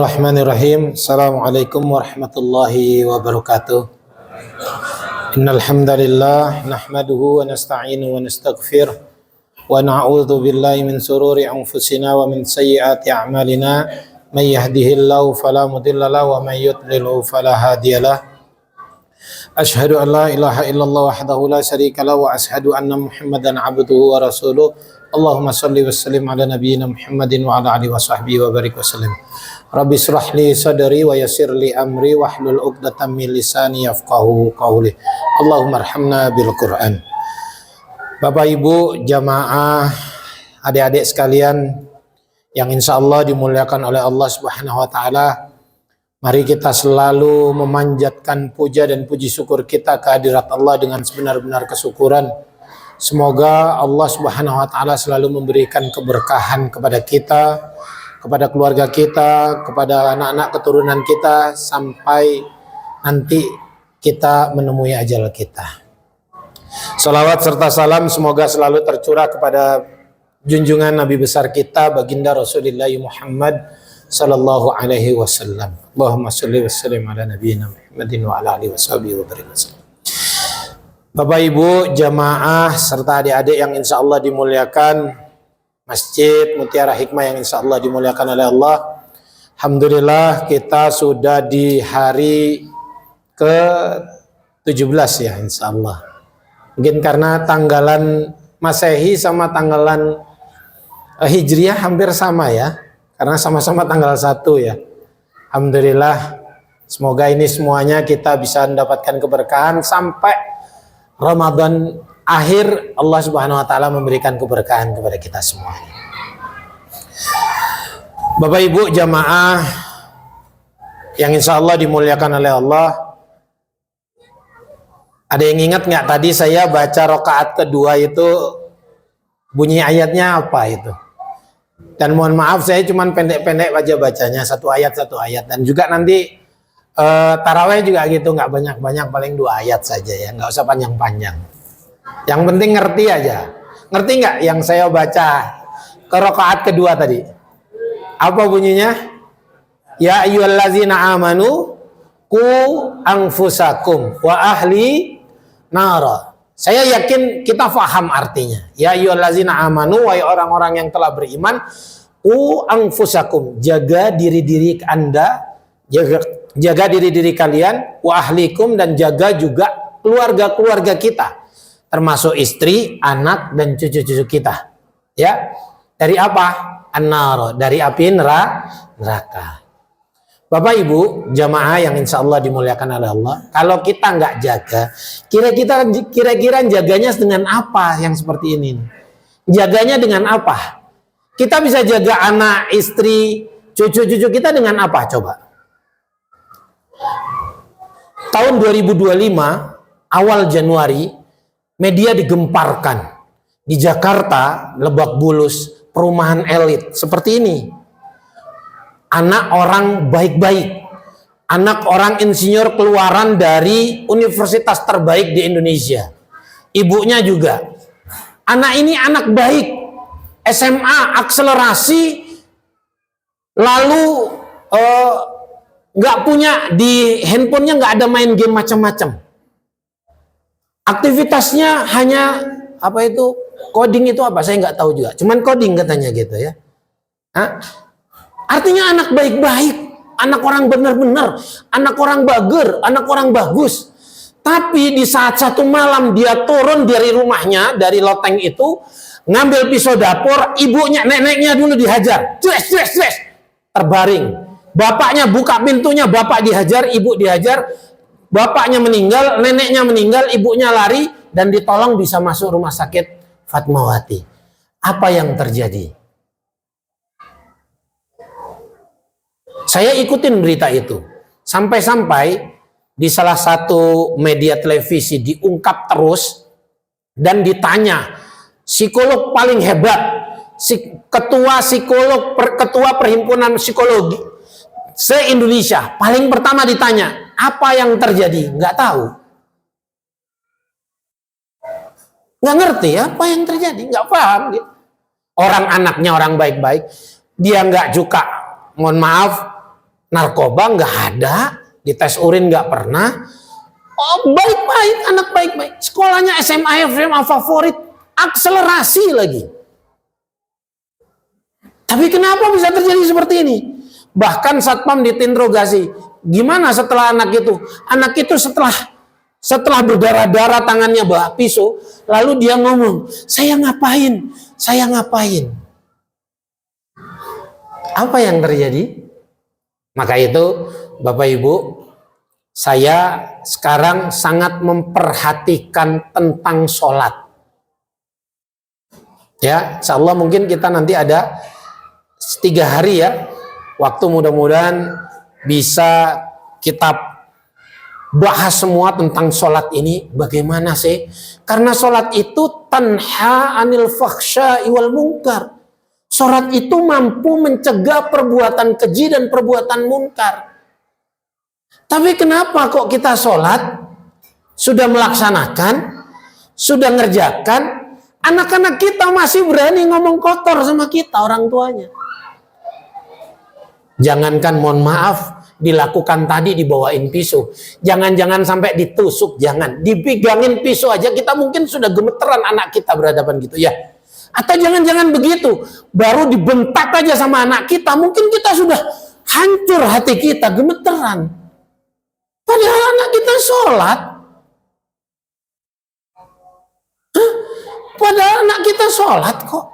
Bismillahirrahmanirrahim. Assalamualaikum warahmatullahi wabarakatuh. Innal hamdalillah nahmaduhu wa nasta'inuhu wa nastaghfiruh wa na'udzu billahi min shururi anfusina wa min sayyiati a'malina. May yahdihillahu fala mudilla lahu wa may yudlilhu fala hadiyalah. Asyhadu an la ilaha illallah wahdahu la syarika lahu wa asyhadu anna Muhammadan abduhu wa rasuluh. Allahumma shalli wa sallim ala nabiyyina Muhammadin wa ala alihi wa sahbihi wa barik wa sallim. Rabbi shrah li sadri wa yassir li amri wahlul 'uqdatam min lisani yafqahu qawli. Allahumma arhamna bil Qur'an. Bapak Ibu jamaah, adik-adik sekalian yang insyaallah dimuliakan oleh Allah Subhanahu wa taala, mari kita selalu memanjatkan puja dan puji syukur kita kehadirat Allah dengan sebenar-benar kesyukuran. Semoga Allah Subhanahu wa taala selalu memberikan keberkahan kepada kita, kepada keluarga kita, kepada anak-anak keturunan kita sampai nanti kita menemui ajal kita. Salawat serta salam semoga selalu tercurah kepada junjungan Nabi besar kita baginda Rasulullah Muhammad sallallahu alaihi wasallam. Allahumma shalli wa sallim ala nabiyyina Muhammadin wa ala alihi washabihi wa barik wasallam. Bapak Ibu jamaah serta adik-adik yang insya Allah dimuliakan Masjid Mutiara Hikmah yang insya Allah dimuliakan oleh Allah. Alhamdulillah kita sudah di hari ke-17 ya insya Allah. Mungkin karena tanggalan Masehi sama tanggalan Hijriah hampir sama ya. Karena sama-sama tanggal 1 ya. Alhamdulillah semoga ini semuanya kita bisa mendapatkan keberkahan sampai Ramadan akhir. Allah Subhanahu wa taala memberikan keberkahan kepada kita semuanya. Bapak Ibu jamaah yang insya Allah dimuliakan oleh Allah, ada yang ingat nggak tadi saya baca rakaat kedua itu bunyi ayatnya apa itu? Dan mohon maaf saya cuma pendek-pendek aja bacanya, satu ayat dan juga nanti taraweh juga gitu, nggak banyak-banyak, paling 2 ayat saja ya, nggak usah panjang-panjang. Yang penting ngerti aja. Ngerti nggak yang saya baca ke rakaat kedua tadi? Apa bunyinya? Ya ayyuhallazina amanu qu anfusakum wa ahli nara. Saya yakin kita paham artinya. Ya ayyuhallazina amanu, wahai orang-orang yang telah beriman, qu anfusakum, jaga diri-diri Anda, jaga diri-diri kalian, wa ahlikum, dan jaga juga keluarga-keluarga kita, termasuk istri, anak, dan cucu-cucu kita. Ya, dari apa? An-nar, dari api neraka. Bapak Ibu jamaah yang insya Allah dimuliakan oleh Allah, kalau kita nggak jaga, kira-kira jaganya dengan apa yang seperti ini? Jaganya dengan apa? Kita bisa jaga anak, istri, cucu-cucu kita dengan apa? Coba. Tahun 2025 awal Januari media digemparkan di Jakarta, Lebak Bulus, perumahan elit seperti ini. Anak orang baik-baik, anak orang insinyur keluaran dari universitas terbaik di Indonesia, ibunya juga. Anak ini anak baik, SMA akselerasi, lalu nggak punya di handphonenya, nggak ada main game macam-macam. Aktivitasnya hanya apa itu, coding itu apa saya nggak tahu juga. Cuman coding katanya gitu ya. Hah? Artinya anak baik-baik, anak orang benar-benar, anak orang bager, anak orang bagus. Tapi di saat satu malam dia turun dari rumahnya, dari loteng itu, ngambil pisau dapur, ibunya, neneknya dulu dihajar, cues, terbaring. Bapaknya buka pintunya, bapak dihajar, ibu dihajar, bapaknya meninggal, neneknya meninggal, ibunya lari, dan ditolong bisa masuk rumah sakit Fatmawati. Apa yang terjadi? Saya ikutin berita itu. Sampai-sampai di salah satu media televisi diungkap terus dan ditanya, psikolog paling hebat, ketua perhimpunan psikologi se-Indonesia, paling pertama ditanya, apa yang terjadi? Nggak tahu. Nggak ngerti apa yang terjadi, nggak paham. Orang anaknya orang baik-baik, dia nggak suka, mohon maaf, narkoba nggak ada, dites urin nggak pernah. Oh, baik-baik, anak baik-baik. Sekolahnya SMA favorit, akselerasi lagi. Tapi kenapa bisa terjadi seperti ini? Bahkan satpam diinterogasi, gimana setelah anak itu? Anak itu setelah berdarah-darah tangannya bawa pisau, lalu dia ngomong, saya ngapain? Saya ngapain? Apa yang terjadi? Maka itu Bapak Ibu, saya sekarang sangat memperhatikan tentang sholat. Ya, insya Allah mungkin kita nanti ada 3 hari ya, waktu mudah-mudahan bisa kita bahas semua tentang sholat ini. Bagaimana sih? Karena sholat itu tanha anil fakhsya'i wal munkar. Sholat itu mampu mencegah perbuatan keji dan perbuatan munkar. Tapi kenapa kok kita sholat, sudah melaksanakan, sudah ngerjakan, anak-anak kita masih berani ngomong kotor sama kita, orang tuanya. Jangankan mohon maaf, dilakukan tadi dibawain pisau. Jangan-jangan sampai ditusuk, jangan. Dipegangin pisau aja kita mungkin sudah gemeteran anak kita berhadapan gitu ya. Atau jangan-jangan begitu, baru dibentak aja sama anak kita, mungkin kita sudah hancur hati kita, gemeteran. Padahal anak kita sholat. Padahal anak kita sholat kok.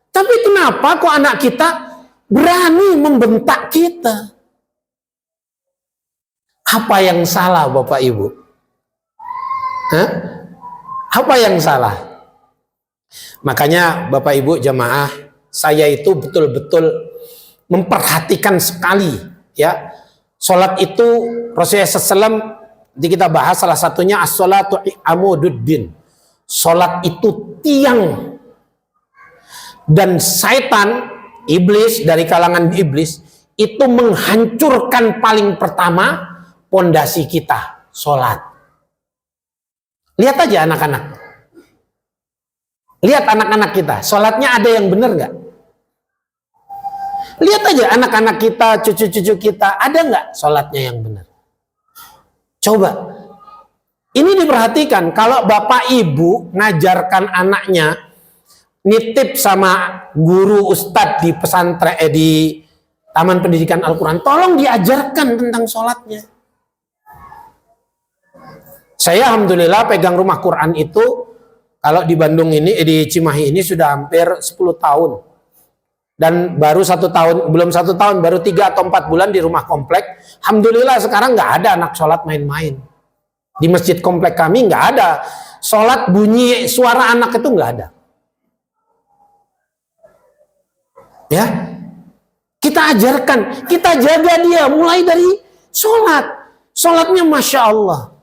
Tapi kenapa kok anak kita berani membentak kita? Apa yang salah Bapak Ibu? Apa yang salah? Makanya Bapak Ibu jamaah, saya itu betul-betul memperhatikan sekali ya. Sholat itu Rasulullah SAW, di kita bahas salah satunya as-sholatu amududdin. Sholat itu tiang. Dan syaitan, iblis dari kalangan iblis, itu menghancurkan paling pertama pondasi kita, sholat. Lihat aja anak-anak. Lihat anak-anak kita, sholatnya ada yang benar nggak? Lihat aja anak-anak kita, cucu-cucu kita, ada nggak sholatnya yang benar? Coba. Ini diperhatikan, kalau bapak ibu ngajarkan anaknya, nitip sama guru ustadz di pesantren, di Taman Pendidikan Al-Quran, tolong diajarkan tentang sholatnya. Saya alhamdulillah pegang rumah Quran itu, kalau di Bandung ini, di Cimahi ini sudah hampir 10 tahun. Dan baru 1 tahun, belum 1 tahun, baru 3 atau 4 bulan di rumah komplek. Alhamdulillah sekarang nggak ada anak sholat main-main. Di masjid komplek kami nggak ada. Sholat bunyi suara anak itu nggak ada. Ya, kita ajarkan, kita jaga dia mulai dari sholat. Sholatnya Masya Allah.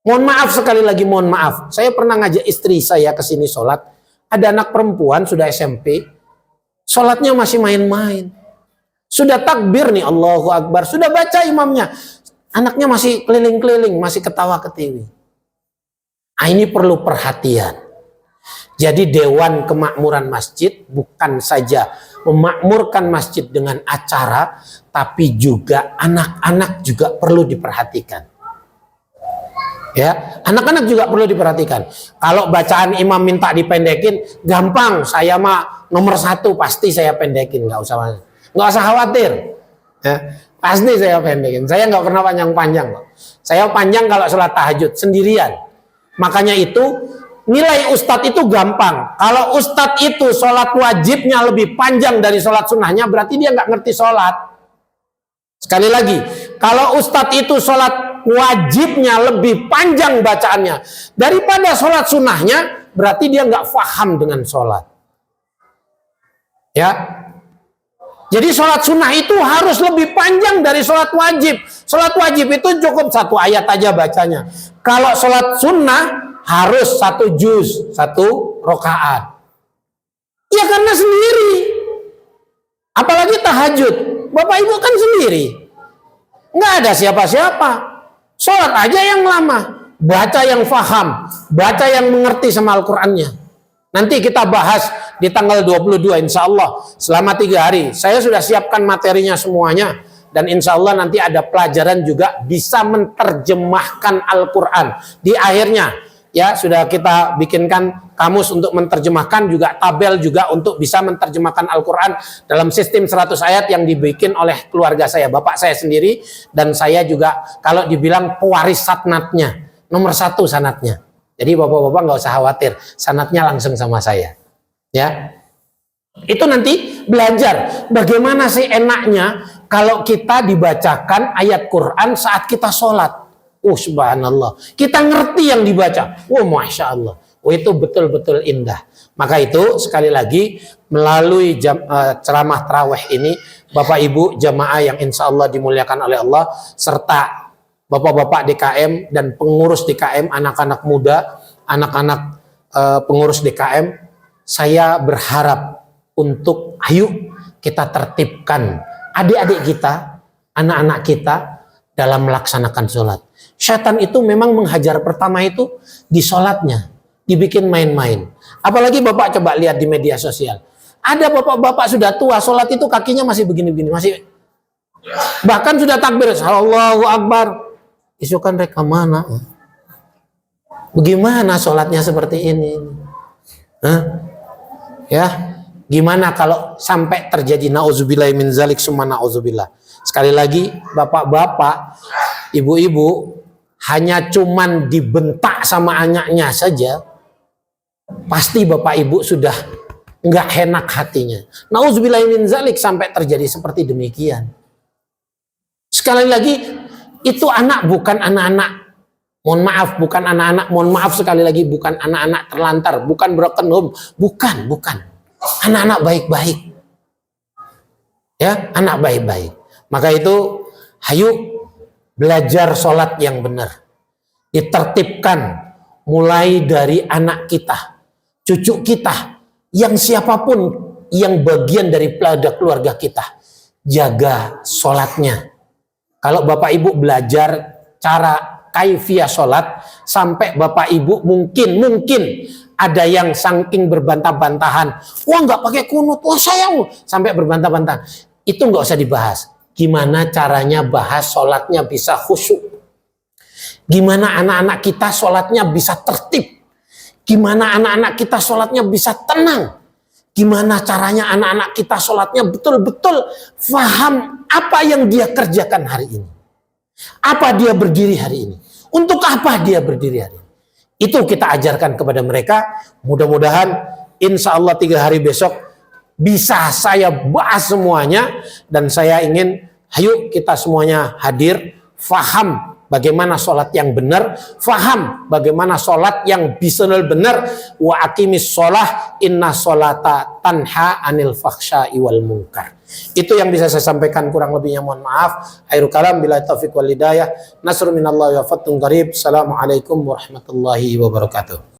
Mohon maaf sekali lagi, mohon maaf. Saya pernah ngajak istri saya ke sini sholat. Ada anak perempuan sudah SMP, sholatnya masih main-main. Sudah takbir nih, Allahu Akbar. Sudah baca imamnya. Anaknya masih keliling-keliling, masih ketawa-ketiwi. Nah, ini perlu perhatian. Jadi Dewan Kemakmuran Masjid bukan saja memakmurkan masjid dengan acara, tapi juga anak-anak juga perlu diperhatikan. Ya, anak-anak juga perlu diperhatikan. Kalau bacaan imam minta dipendekin, gampang. Saya mah nomor 1 pasti saya pendekin, nggak usah khawatir. Ya, pasti saya pendekin. Saya nggak pernah panjang-panjang kok. Saya panjang kalau sholat tahajud sendirian. Makanya itu nilai ustadz itu gampang. Kalau ustadz itu sholat wajibnya lebih panjang dari sholat sunnahnya, berarti dia nggak ngerti sholat. Sekali lagi, kalau ustadz itu sholat wajibnya lebih panjang bacaannya daripada sholat sunnahnya, berarti dia nggak paham dengan sholat. Ya, jadi sholat sunnah itu harus lebih panjang dari sholat wajib. Sholat wajib itu cukup 1 ayat aja bacanya. Kalau sholat sunnah harus 1 juz, 1 rakaat. Ya karena sendiri. Apalagi tahajud. Bapak ibu kan sendiri. Nggak ada siapa-siapa. Sholat aja yang lama. Baca yang faham. Baca yang mengerti sama Al-Qurannya. Nanti kita bahas di tanggal 22 insya Allah. Selama 3 hari. Saya sudah siapkan materinya semuanya. dan insya Allah nanti ada pelajaran juga bisa menerjemahkan Al-Quran. Di akhirnya ya sudah kita bikinkan kamus untuk menerjemahkan, juga tabel juga untuk bisa menerjemahkan Al-Quran dalam sistem 100 ayat yang dibikin oleh keluarga saya, bapak saya sendiri, dan saya juga kalau dibilang pewaris sanatnya, nomor 1 sanatnya. Jadi bapak-bapak nggak usah khawatir, sanatnya langsung sama saya. Ya, itu nanti belajar bagaimana sih enaknya kalau kita dibacakan ayat Quran saat kita sholat. Subhanallah, kita ngerti yang dibaca. Masya Allah, itu betul-betul indah. Maka itu sekali lagi melalui ceramah tarawih ini, Bapak Ibu jamaah yang insya Allah dimuliakan oleh Allah, serta Bapak-bapak DKM dan pengurus DKM, anak-anak muda, anak-anak pengurus DKM, saya berharap untuk ayo kita tertibkan adik-adik kita, anak-anak kita dalam melaksanakan sholat. Syaitan itu memang menghajar pertama itu di sholatnya, dibikin main-main. Apalagi Bapak coba lihat di media sosial. Ada bapak-bapak sudah tua, sholat itu kakinya masih begini-begini, masih bahkan sudah takbir, Allahu Akbar. Isukan reka mana? Bagaimana sholatnya seperti ini? Ya, gimana kalau sampai terjadi nauzubillah min zalik summa nauzubillah. Sekali lagi, bapak-bapak, ibu-ibu, hanya cuman dibentak sama anaknya saja, pasti bapak ibu sudah nggak enak hatinya. Nauzubillah min zalik sampai terjadi seperti demikian. Sekali lagi, itu anak bukan anak-anak, mohon maaf, bukan anak-anak, mohon maaf sekali lagi, bukan anak-anak terlantar, bukan broken home, bukan. Anak-anak baik-baik. Ya, anak baik-baik. Maka itu, hayu belajar sholat yang benar. Ditertibkan mulai dari anak kita, cucu kita, yang siapapun yang bagian dari keluarga kita. Jaga sholatnya. Kalau Bapak Ibu belajar cara kaifiyah sholat, sampai Bapak Ibu mungkin ada yang saking berbantah-bantahan, nggak pakai kunut, sayang, sampai berbantah-bantahan. Itu nggak usah dibahas. Gimana caranya bahas sholatnya bisa khusyuk? Gimana anak-anak kita sholatnya bisa tertib? Gimana anak-anak kita sholatnya bisa tenang? Gimana caranya anak-anak kita sholatnya betul-betul faham apa yang dia kerjakan hari ini? Apa dia berdiri hari ini? Untuk apa dia berdiri hari ini? Itu kita ajarkan kepada mereka. Mudah-mudahan insya Allah 3 hari besok bisa saya bahas semuanya. Dan saya ingin, ayo kita semuanya hadir, faham bagaimana sholat yang benar, faham bagaimana sholat yang bisa benar. Wa aqimis sholah inna sholata tanha anil fakhsya'i wal munkar. Itu yang bisa saya sampaikan, kurang lebihnya mohon maaf. Akhirul kalam billahi taufiq wal hidayah. Nasrun minallahi wa fathun qarib. Assalamualaikum warahmatullahi wabarakatuh.